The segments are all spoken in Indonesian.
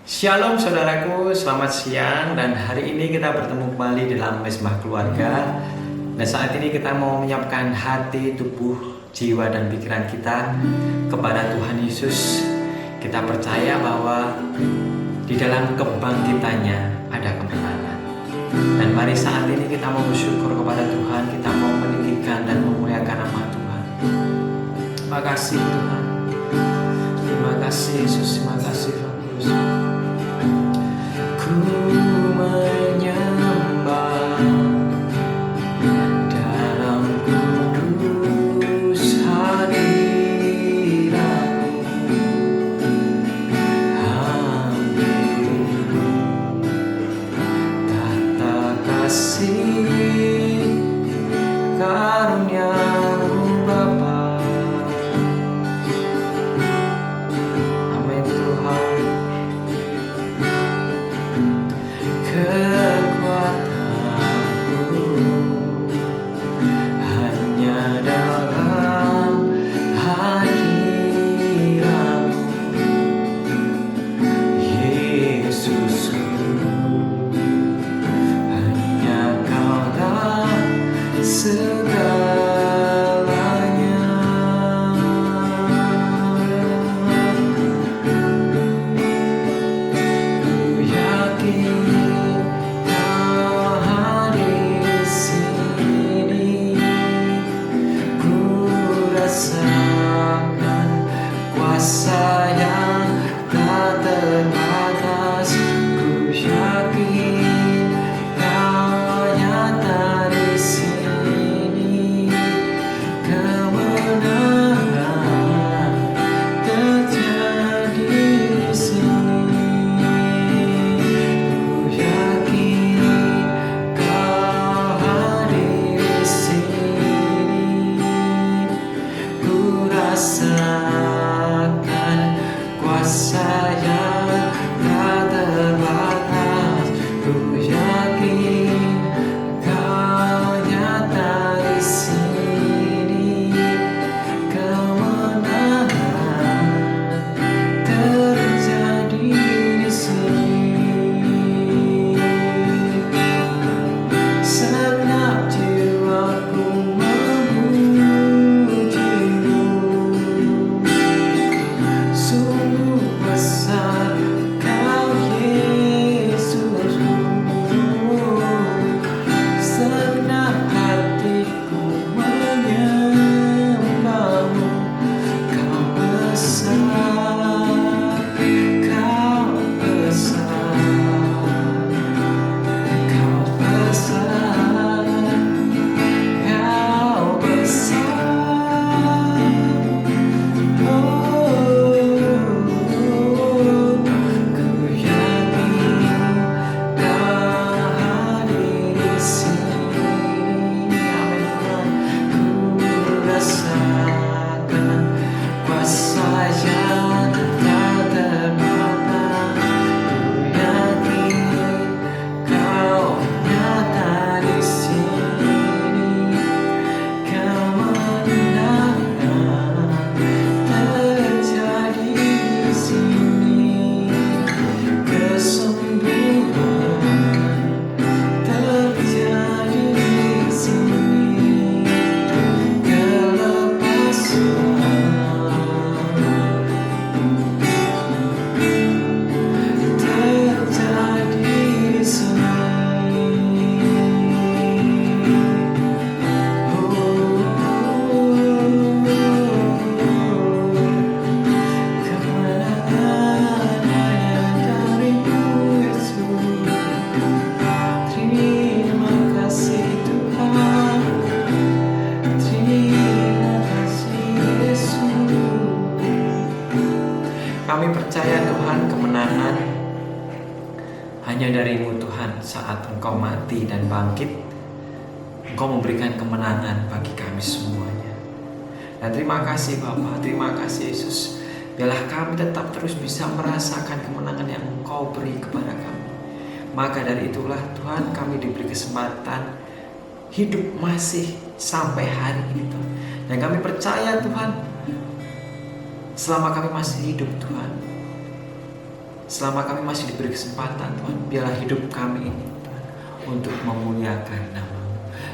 Shalom saudaraku, selamat siang dan hari ini kita bertemu kembali dalam Mezbah Keluarga. Dan saat ini kita mau menyiapkan hati, tubuh, jiwa dan pikiran kita kepada Tuhan Yesus. Kita percaya bahwa di dalam kebangkitannya ada kemenangan. Dan mari saat ini kita mau bersyukur kepada Tuhan, kita mau meninggikan dan memuliakan nama Tuhan. Terima kasih Tuhan. Terima kasih Yesus, terima kasih Roh Kudus. Ku menyembah dalam kudus hadirat-Mu, ambil tata kasih karunia-Mu Bapa. Amin Tuhan. Kekuatanku hanya dalam hadirat-Mu, Yesusku. Hanya Kaulah segalanya. Ku yakin kuasa yang tak terbatas. Ku yakin Kau nyata di sini. Kemenangan terjadi di sini. Ku yakin Kau hadir di sini. Ku rasakan kuasa yang tak terbatas. Ku yakin Kau nyata di sini. Kemenangan terjadi di sini. Segenap jiwaku memuji-Mu. Sungguh besar Kau Yesusku. Segenap hatiku menyembah-Mu. Kau besar, Kau besar, Kau besar, Kau besar. Ku yakin Kau hadir di sini. Amin Tuhan. Ku rasakan kuasa yang tak terbatas. Ku yakin Kau nyata di sini. Kemenangan terjadi di sini. Kesembuhan terjadi di sini. Kelepasan terjadi di sini. Kemenangan hanya dari-Mu Yesus. Terima kasih Tuhan. Terima kasih Yesus. Kami percaya Tuhan, kemenangan hanya dari-Mu Tuhan. Saat Engkau mati dan bangkit, Engkau memberikan kemenangan bagi kami semuanya. Dan terima kasih Bapa, terima kasih Yesus. Biarlah kami tetap terus bisa merasakan kemenangan yang Engkau beri kepada kami. Maka dari itulah Tuhan, kami diberi kesempatan hidup masih sampai hari ini Tuhan. Dan kami percaya Tuhan, selama kami masih hidup Tuhan, selama kami masih diberi kesempatan Tuhan, biarlah hidup kami ini Tuhan, untuk memuliakan nama-Mu.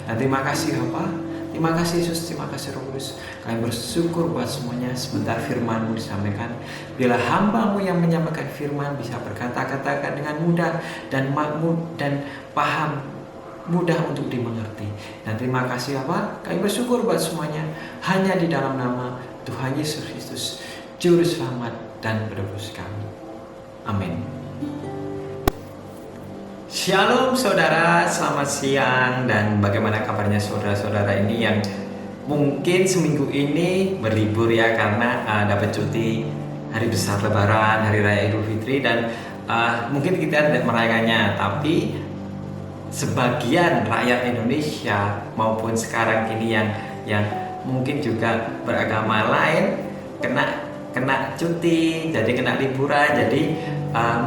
Dan terima kasih Bapa, terima kasih Yesus, terima kasih Roh Kudus. Kami bersyukur buat semuanya. Sebentar firman-Mu disampaikan, biarlah hamba-Mu yang menyampaikan firman bisa berkata-kata dengan mudah dan makmur dan paham, mudah untuk dimengerti. Dan terima kasih Bapa, kami bersyukur buat semuanya hanya di dalam nama Tuhan Yesus Kristus, Juru Selamat dan Penebus kami. Amin. Shalom saudara, selamat siang. Dan bagaimana kabarnya saudara-saudara ini yang mungkin seminggu ini berlibur ya, karena dapat cuti hari besar Lebaran, hari raya Idul Fitri, dan mungkin kita tidak merayakannya, tapi sebagian rakyat Indonesia maupun sekarang ini yang mungkin juga beragama lain kena cuti, jadi kena liburan. Jadi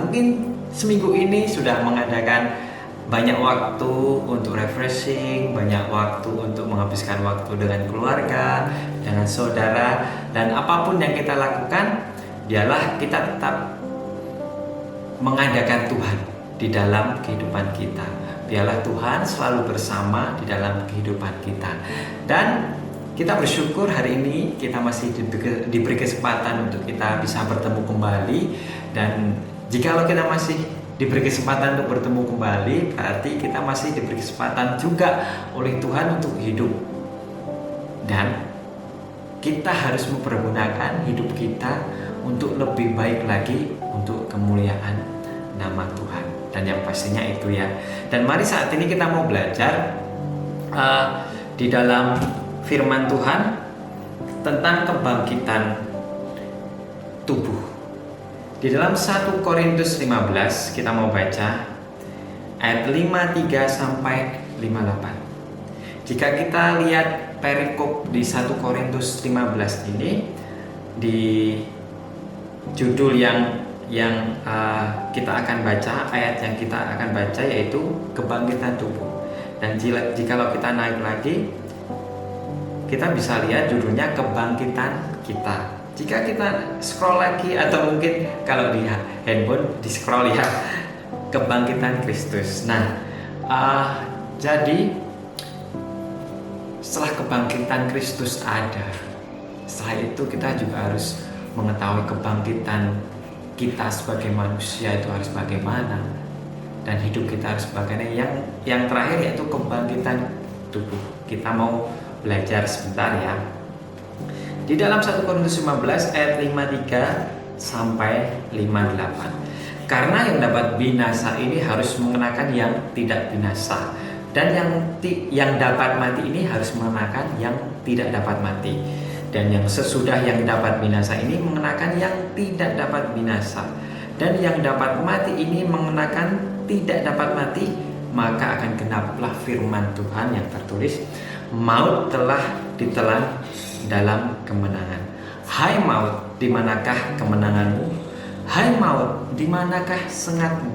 mungkin seminggu ini sudah mengadakan banyak waktu untuk refreshing, banyak waktu untuk menghabiskan waktu dengan keluarga, dengan saudara, dan apapun yang kita lakukan, biarlah kita tetap mengadakan Tuhan di dalam kehidupan kita. Biarlah Tuhan selalu bersama di dalam kehidupan kita. Dan kita bersyukur hari ini kita masih diberi kesempatan untuk kita bisa bertemu kembali. Dan jikalau kita masih diberi kesempatan untuk bertemu kembali, berarti kita masih diberi kesempatan juga oleh Tuhan untuk hidup. Dan kita harus mempergunakan hidup kita untuk lebih baik lagi untuk kemuliaan nama Tuhan. Dan yang pastinya itu ya. Dan mari saat ini kita mau belajar di dalam firman Tuhan tentang kebangkitan tubuh. Di dalam 1 Korintus 15 kita mau baca ayat 53 sampai 58. Jika kita lihat perikop di 1 Korintus 15 ini, di judul yang kita akan baca, ayat yang kita akan baca yaitu kebangkitan tubuh. Dan jikalau kita naik lagi, kita bisa lihat judulnya kebangkitan kita. Jika kita scroll lagi, atau mungkin kalau di handphone di scroll ya, kebangkitan Kristus. Nah, jadi setelah kebangkitan Kristus ada, setelah itu kita juga harus mengetahui kebangkitan kita sebagai manusia itu harus bagaimana, dan hidup kita harus bagaimana. Yang terakhir yaitu kebangkitan tubuh. Kita mau belajar sebentar ya. Di dalam 1 Korintus 15 ayat 53 sampai 58. Karena yang dapat binasa ini harus mengenakan yang tidak binasa, dan yang dapat mati ini harus mengenakan yang tidak dapat mati. Dan yang sesudah yang dapat binasa ini mengenakan yang tidak dapat binasa, dan yang dapat mati ini mengenakan tidak dapat mati. Maka akan genaplah firman Tuhan yang tertulis, maut telah ditelan dalam kemenangan. Hai maut, di manakah kemenanganmu? Hai maut, di manakah sengatmu?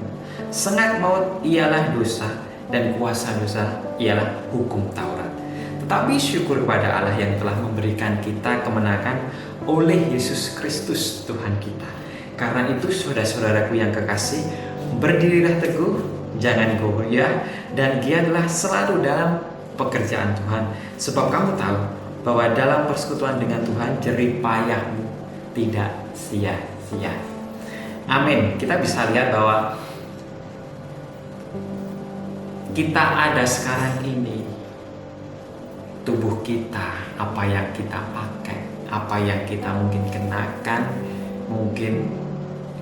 Sengat maut ialah dosa, dan kuasa dosa ialah hukum Taurat. Tetapi syukur kepada Allah yang telah memberikan kita kemenangan oleh Yesus Kristus Tuhan kita. Karena itu saudara-saudaraku yang kekasih, berdirilah teguh, jangan goyah, dan giatlah selalu dalam pekerjaan Tuhan. Sebab kamu tahu bahwa dalam persekutuan dengan Tuhan jerih payahmu tidak sia-sia. Amin. Kita bisa lihat bahwa kita ada sekarang ini, tubuh kita, apa yang kita pakai, apa yang kita mungkin kenakan. Mungkin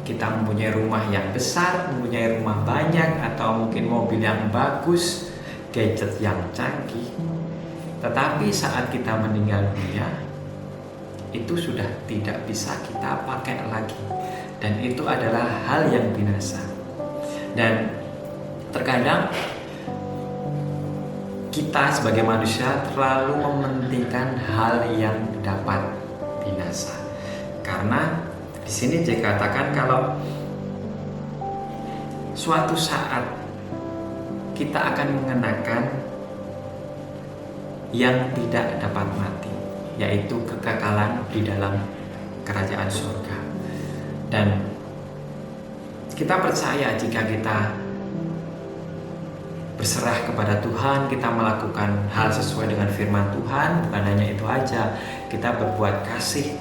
kita mempunyai rumah yang besar, mempunyai rumah banyak, atau mungkin mobil yang bagus, gadget yang canggih. Tetapi saat kita meninggal dunia, itu sudah tidak bisa kita pakai lagi. Dan itu adalah hal yang binasa. Dan terkadang kita sebagai manusia terlalu mementingkan hal yang dapat binasa. Karena di sini dikatakan kalau suatu saat kita akan mengenakan yang tidak dapat mati, yaitu kekekalan di dalam kerajaan surga. Dan Kita percaya jika kita berserah kepada Tuhan, kita melakukan hal sesuai dengan firman Tuhan, bukan hanya itu aja, kita berbuat kasih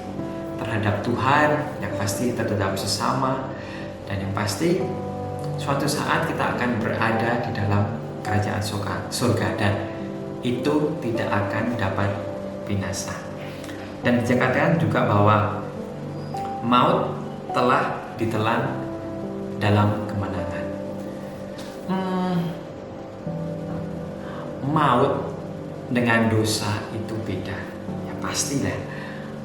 terhadap Tuhan, yang pasti terhadap sesama, dan yang pasti suatu saat kita akan berada di dalam kerajaan surga dan itu tidak akan dapat binasa. Dan dikatakan juga bahwa maut telah ditelan dalam kemenangan. Maut dengan dosa itu beda. Ya pastilah.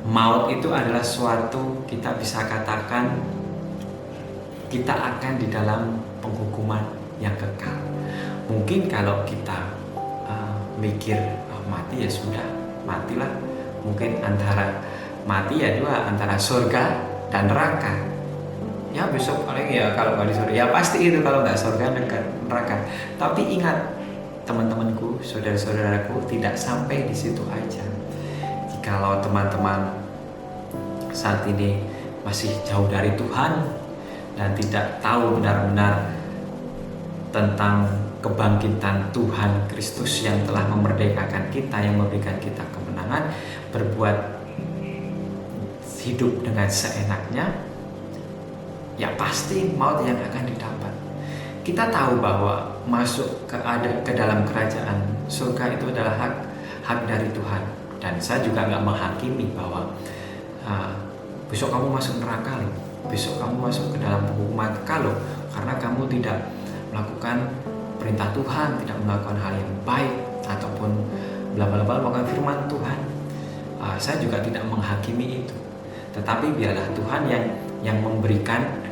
Maut itu adalah suatu, kita bisa katakan kita akan di dalam penghukuman yang kekal. Mungkin kalau kita mikir mati ya sudah, matilah. Mungkin antara mati ya dua, antara surga dan neraka. Ya besok paling ya kalau nggak di surga, ya pasti itu kalau nggak surga neraka. Tapi ingat teman-temanku, saudara-saudaraku, tidak sampai di situ aja. Jikalau teman-teman saat ini masih jauh dari Tuhan dan tidak tahu benar-benar tentang kebangkitan Tuhan Kristus yang telah memerdekakan kita, yang memberikan kita kemenangan, berbuat hidup dengan seenaknya, ya pasti maut yang akan didapat. Kita tahu bahwa masuk ke dalam kerajaan surga itu adalah hak dari Tuhan, dan saya juga nggak menghakimi bahwa besok kamu masuk neraka, besok kamu masuk ke dalam hukuman kekal karena kamu tidak melakukan perintah Tuhan, tidak melakukan hal yang baik ataupun melakukan firman Tuhan. Saya juga tidak menghakimi itu, tetapi biarlah Tuhan yang memberikan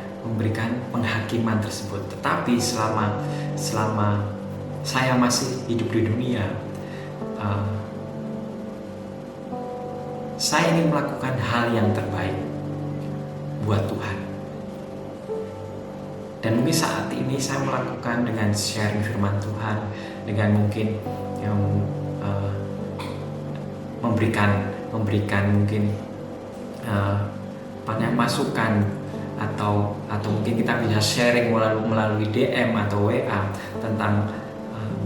penghakiman tersebut. Tetapi selama saya masih hidup di dunia, saya ingin melakukan hal yang terbaik buat Tuhan. Dan mungkin saat ini saya melakukan dengan sharing firman Tuhan, dengan mungkin yang memberikan mungkin masukan atau mungkin kita bisa sharing melalui DM atau WA tentang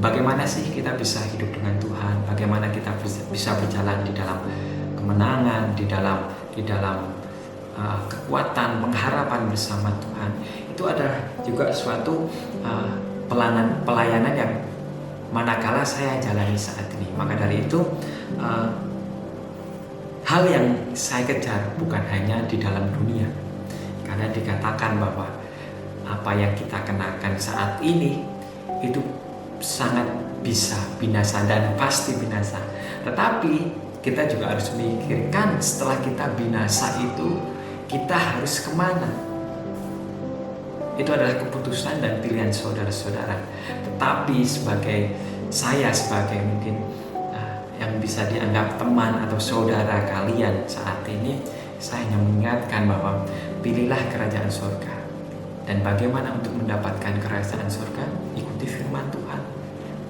bagaimana sih kita bisa hidup dengan Tuhan, bagaimana kita bisa berjalan di dalam kemenangan, di dalam kekuatan, pengharapan bersama Tuhan. Itu adalah juga suatu pelayanan yang manakala saya jalani saat ini. Maka dari itu hal yang saya kejar bukan hanya di dalam dunia, karena dikatakan bahwa apa yang kita kenakan saat ini itu sangat bisa binasa dan pasti binasa. Tetapi kita juga harus memikirkan setelah kita binasa itu kita harus kemana. Itu adalah keputusan dan pilihan saudara-saudara. Tetapi saya sebagai mungkin yang bisa dianggap teman atau saudara kalian saat ini, saya hanya mengingatkan bahwa pilihlah kerajaan surga. Dan bagaimana untuk mendapatkan kerajaan surga? Ikuti firman Tuhan.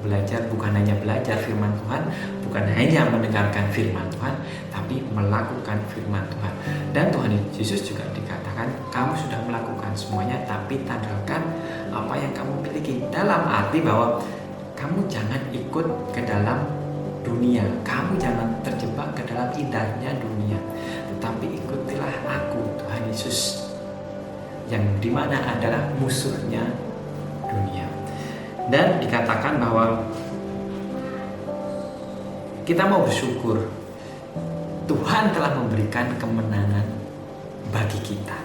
Belajar, bukan hanya belajar firman Tuhan, bukan hanya mendengarkan firman Tuhan, tapi melakukan firman Tuhan. Dan Tuhan Yesus juga dikatakan, kamu sudah melakukan semuanya, tapi tandalkan apa yang kamu miliki. Dalam arti bahwa kamu jangan ikut ke dalam dunia, kamu jangan terjebak ke dalam indahnya dunia, tetapi ikutilah aku, Tuhan Yesus, yang dimana adalah musuhnya dunia. Dan dikatakan bahwa kita mau bersyukur Tuhan telah memberikan kemenangan bagi kita.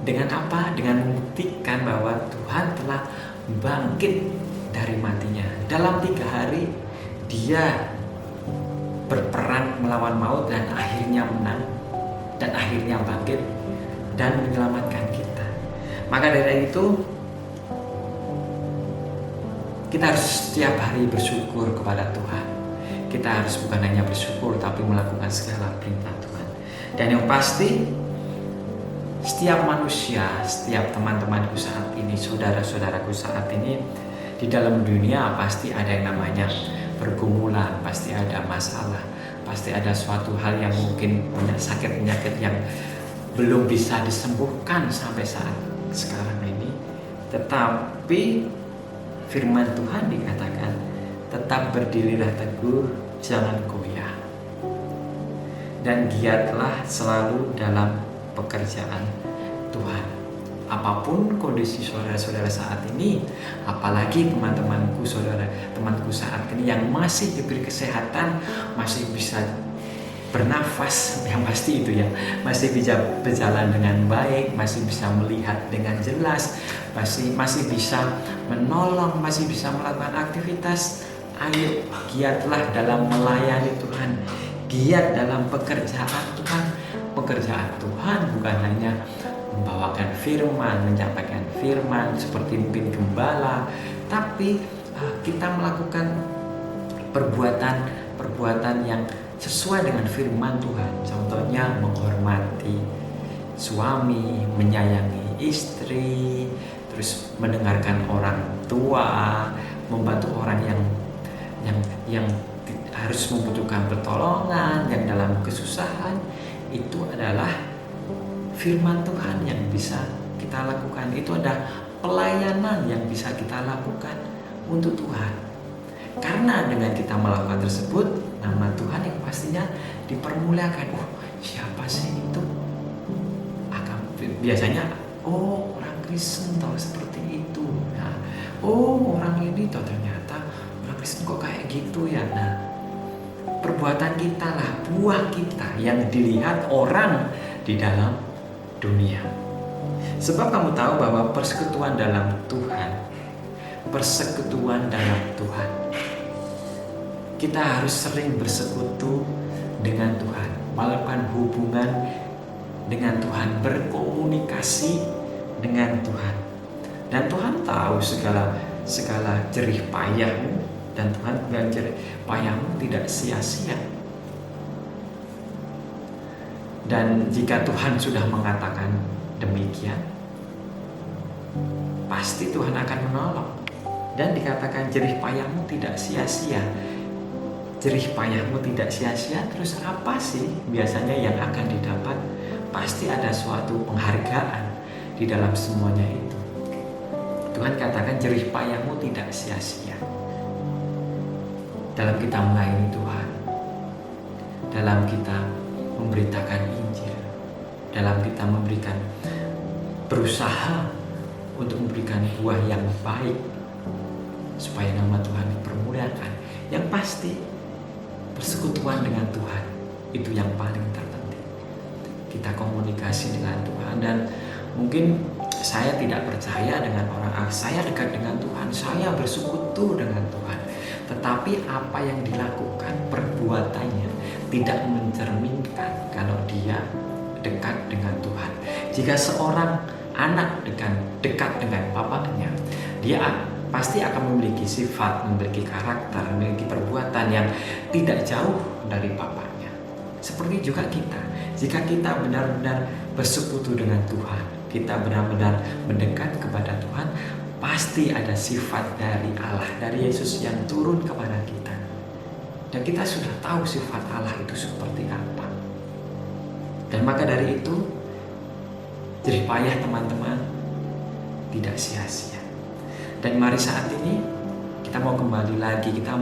Dengan apa? Dengan membuktikan bahwa Tuhan telah bangkit dari matinya. Dalam 3 hari Dia berperang melawan maut dan akhirnya menang, dan akhirnya bangkit dan menyelamatkan kita. Maka dari itu kita harus setiap hari bersyukur kepada Tuhan. Kita harus bukan hanya bersyukur, tapi melakukan segala perintah Tuhan. Dan yang pasti, setiap manusia, setiap teman-temanku saat ini, saudara-saudaraku saat ini, di dalam dunia pasti ada yang namanya pergumulan, pasti ada masalah, pasti ada suatu hal yang mungkin sakit penyakit yang belum bisa disembuhkan sampai saat sekarang ini. Tetapi firman Tuhan dikatakan, tetap berdirilah teguh, jangan goyah. Dan giatlah selalu dalam pekerjaan Tuhan. Apapun kondisi saudara-saudara saat ini, apalagi temanku saat ini yang masih diberi kesehatan, masih bisa bernafas, yang pasti itu ya, masih bisa berjalan dengan baik, masih bisa melihat dengan jelas, masih bisa menolong, masih bisa melakukan aktivitas. Ayo giatlah dalam melayani Tuhan, giat dalam pekerjaan Tuhan. Pekerjaan Tuhan bukan hanya membawakan firman, menyampaikan firman seperti mungkin gembala, tapi kita melakukan perbuatan yang sesuai dengan firman Tuhan. Contohnya menghormati suami, menyayangi istri, terus mendengarkan orang tua, membantu orang yang harus membutuhkan pertolongan, yang dalam kesusahan. Itu adalah firman Tuhan yang bisa kita lakukan. Itu ada pelayanan yang bisa kita lakukan untuk Tuhan. Karena dengan kita melakukan tersebut, nama Tuhan yang pastinya dipermuliakan. Siapa sih itu? Biasanya, orang Kristen tahu seperti itu. Nah, orang ini tahu ternyata orang Kristen kok kayak gitu ya. Nah, perbuatan kita lah, buah kita yang dilihat orang di dalam dunia. Sebab kamu tahu bahwa persekutuan dalam Tuhan, kita harus sering bersekutu dengan Tuhan, melakukan hubungan dengan Tuhan, berkomunikasi dengan Tuhan. Dan Tuhan tahu segala jerih payahmu, dan Tuhan bilang jerih payahmu tidak sia-sia. Dan jika Tuhan sudah mengatakan demikian, pasti Tuhan akan menolong. Dan dikatakan jerih payahmu tidak sia-sia. Jerih payahmu tidak sia-sia, terus apa sih biasanya yang akan didapat? Pasti ada suatu penghargaan di dalam semuanya itu. Tuhan katakan jerih payahmu tidak sia-sia. Dalam kita melayani Tuhan, dalam kita memberitakan Injil, dalam kita berusaha untuk memberikan buah yang baik supaya nama Tuhan dipermuliakan. Yang pasti persekutuan dengan Tuhan itu yang paling terpenting. Kita komunikasi dengan Tuhan. Dan mungkin saya tidak percaya dengan orang, saya dekat dengan Tuhan, saya bersekutu dengan Tuhan, tetapi apa yang dilakukan, perbuatannya tidak mencerminkan kalau dia dekat dengan Tuhan. Jika seorang anak dekat dengan bapaknya, dia pasti akan memiliki sifat, memiliki karakter, memiliki perbuatan yang tidak jauh dari bapaknya. Seperti juga kita, jika kita benar-benar bersekutu dengan Tuhan, kita benar-benar mendekat kepada Tuhan, pasti ada sifat dari Allah, dari Yesus yang turun kepada kita. Dan kita sudah tahu sifat Allah itu seperti apa. Dan maka dari itu, jerih payah teman-teman tidak sia-sia. Dan mari saat ini kita mau kembali lagi, kita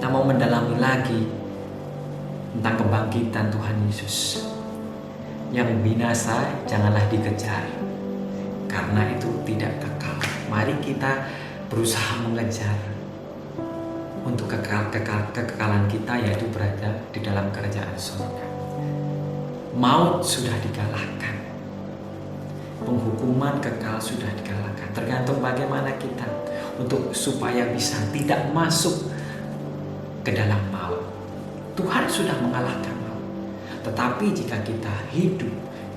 mau mendalami lagi tentang kebangkitan Tuhan Yesus. Yang binasa janganlah dikejar, karena itu tidak kekal. Mari kita berusaha mengejar untuk kekekalan kita, yaitu berada di dalam kerajaan surga. Maut sudah dikalahkan, penghukuman kekal sudah dikalahkan. Tergantung bagaimana kita untuk supaya bisa tidak masuk ke dalam maut. Tuhan sudah mengalahkan maut. Tetapi jika kita hidup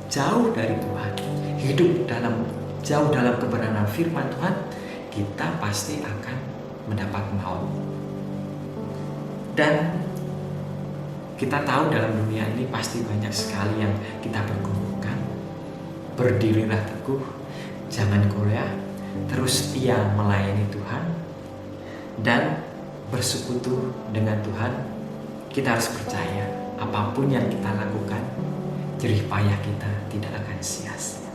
jauh dari Tuhan, hidup jauh dalam kebenaran firman Tuhan, kita pasti akan mendapat maut. Dan kita tahu dalam dunia ini pasti banyak sekali yang kita pergumukan. Berdirilah teguh, jangan goyah, terus setia melayani Tuhan, dan bersekutu dengan Tuhan. Kita harus percaya apapun yang kita lakukan, jerih payah kita tidak akan sia-sia.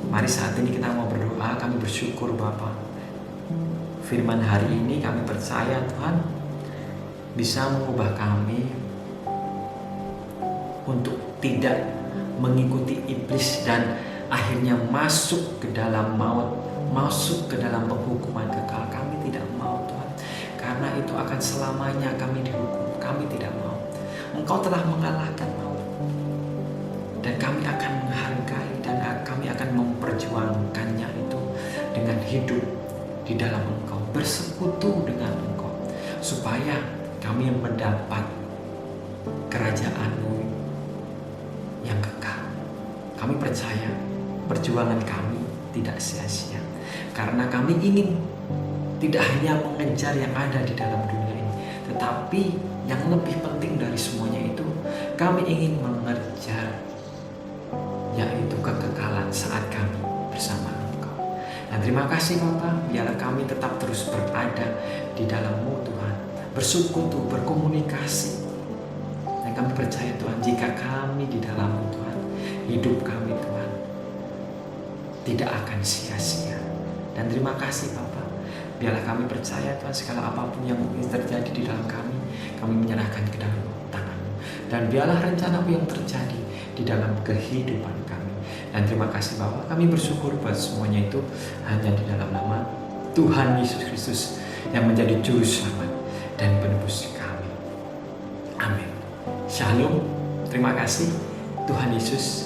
Mari saat ini kita mau berdoa, kami bersyukur Bapa. Firman hari ini kami percaya Tuhan bisa mengubah kami untuk tidak mengikuti iblis dan akhirnya masuk ke dalam maut, masuk ke dalam penghukuman kekal. Kami tidak mau Tuhan, karena itu akan selamanya kami dihukum. Kami tidak mau. Engkau telah mengalahkan maut, dan kami akan menghargai dan kami akan memperjuangkannya itu dengan hidup di dalam Engkau, bersekutu dengan Engkau, supaya kami mendapat kerajaan-Mu yang kekal. Kami percaya perjuangan kami tidak sia-sia, karena kami ingin tidak hanya mengejar yang ada di dalam dunia ini, tetapi yang lebih penting dari semuanya itu, kami ingin mengejar yaitu kekekalan saat kami bersama Engkau. Dan terima kasih Bapa, biarlah kami tetap terus berada di dalam-Mu Tuhan, bersekutu, berkomunikasi. Dan kami percaya Tuhan, jika kami di dalam-Mu Tuhan, hidup kami Tuhan tidak akan sia-sia. Dan terima kasih Bapa, biarlah kami percaya Tuhan, segala apapun yang mungkin terjadi di dalam kami menyerahkan ke dalam tangan-Mu. Dan biarlah rencana-Mu yang terjadi di dalam kehidupan kami. Dan terima kasih Bapa, kami bersyukur buat semuanya itu hanya di dalam nama Tuhan Yesus Kristus yang menjadi juru selamat dan penebus kami. Amin. Shalom. Terima kasih. Tuhan Yesus